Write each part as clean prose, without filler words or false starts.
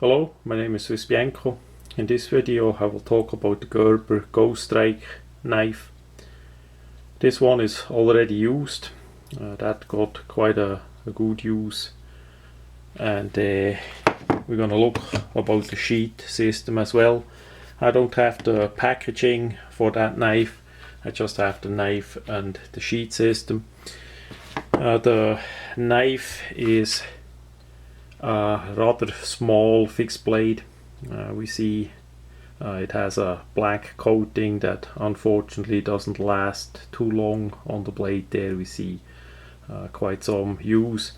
Hello, my name is Swissbianco. In this video I will talk about the Gerber ghoststrike knife. This one is already used. That got quite a good use. And we're gonna look about the sheath system as well. I don't have the packaging for that knife. I just have the knife and the sheath system. The knife is a rather small fixed blade. We see it has a black coating that unfortunately doesn't last too long on the blade. There we see quite some use.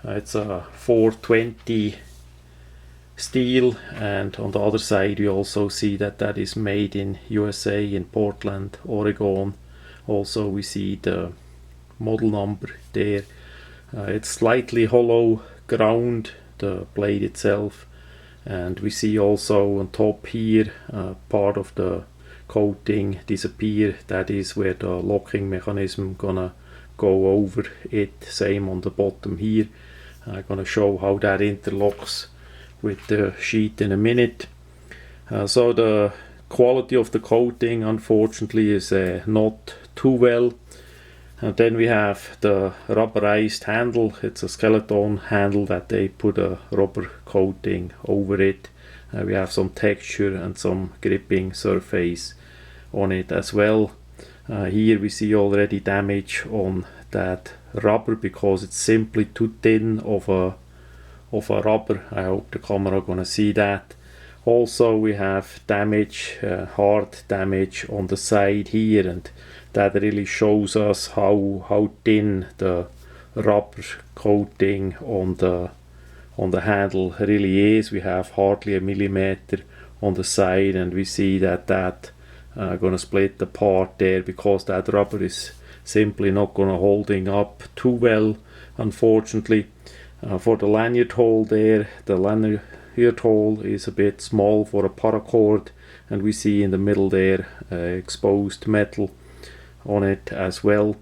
It's a 420 steel, and on the other side we also see that that is made in USA, in Portland, Oregon. Also we see the model number there. It's slightly hollow ground, the blade itself, and we see also on top here part of the coating disappear. That is where the locking mechanism gonna go over it. Same on the bottom here. I'm gonna show how that interlocks with the sheet in a minute. So the quality of the coating unfortunately is not too well. And then we have the rubberized handle. It's a skeleton handle that they put a rubber coating over it. We have some texture and some gripping surface on it as well. Here we see already damage on that rubber because it's simply too thin of a rubber. I hope the camera gonna see that. Also we have damage, hard damage on the side here, and that really shows us how thin the rubber coating on the handle really is. We have hardly a millimeter on the side, and we see that gonna split apart there because that rubber is simply not gonna holding up too well, unfortunately. For the lanyard hole there, the lanyard hole is a bit small for a paracord, and we see in the middle there exposed metal on it as well.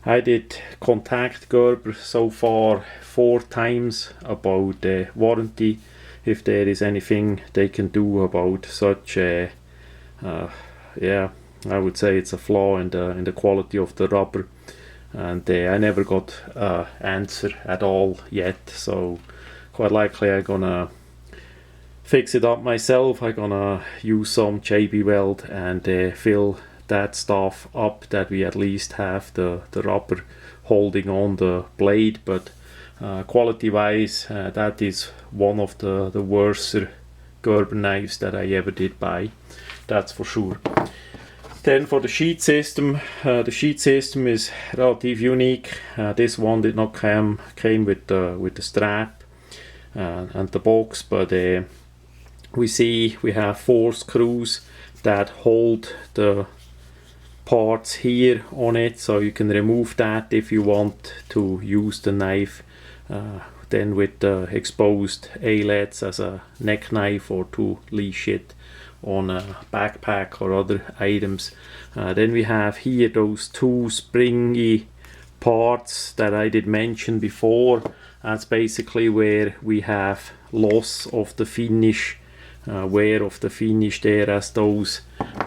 I did contact Gerber so far 4 times about the warranty, if there is anything they can do about such a yeah, I would say it's a flaw in the quality of the rubber, and I never got an answer at all yet. So quite likely I'm gonna fix it up myself. I'm gonna use some JB weld and fill that stuff up, that we at least have the rubber holding on the blade. But quality wise, that is one of the worst Gerber knives that I ever did buy, that's for sure. Then for the sheath system, the sheath system is relatively unique. This one did not came with the strap and the box, but we see we have 4 screws that hold the parts here on it, so you can remove that if you want to use the knife then with the exposed eyelets as a neck knife, or to leash it on a backpack or other items. Then we have here those 2 springy parts that I did mention before. That's basically where we have loss of the finish, wear of the finish there, as those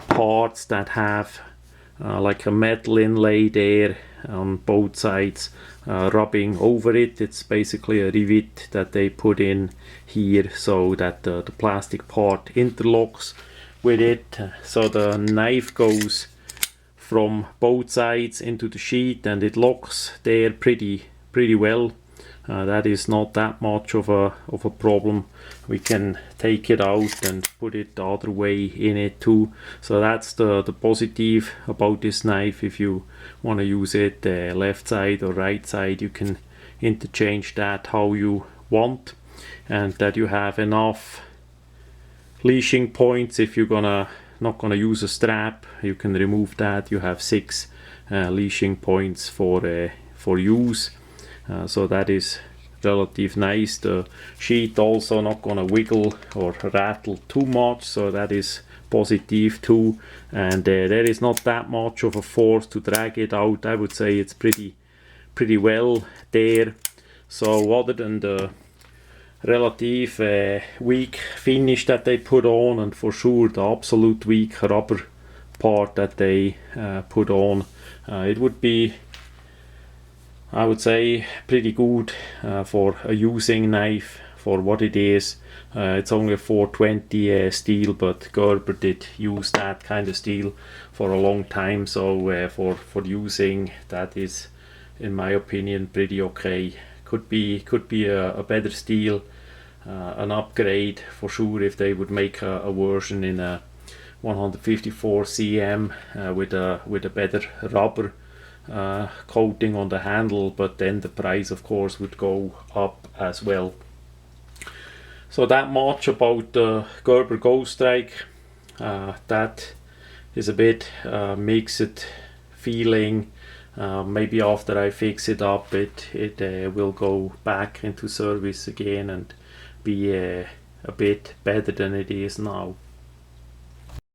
parts that have like a metal inlay there on both sides rubbing over it. It's basically a rivet that they put in here so that the plastic part interlocks with it, so the knife goes from both sides into the sheath and it locks there pretty well. That is not that much of a problem. We can take it out and put it the other way in it too. So that's the positive about this knife. If you want to use it left side or right side, you can interchange that how you want, and that you have enough leashing points. If you're not gonna use a strap, you can remove that. You have 6 leashing points for use. So that is relative nice. The sheet also not gonna wiggle or rattle too much, so that is positive too. And there is not that much of a force to drag it out. I would say it's pretty well there. So other than the relative weak finish that they put on, and for sure the absolute weak rubber part that they put on. It would be, I would say, pretty good for a using knife for what it is. It's only a 420 steel, but Gerber did use that kind of steel for a long time, so for using, that is, in my opinion, pretty okay. Could be a better steel, an upgrade for sure if they would make a version in a 154 cm with a better rubber coating on the handle, but then the price of course would go up as well. So that much about the Gerber ghoststrike. That is a bit mixed feeling. Maybe after I fix it up, it will go back into service again and be a bit better than it is now.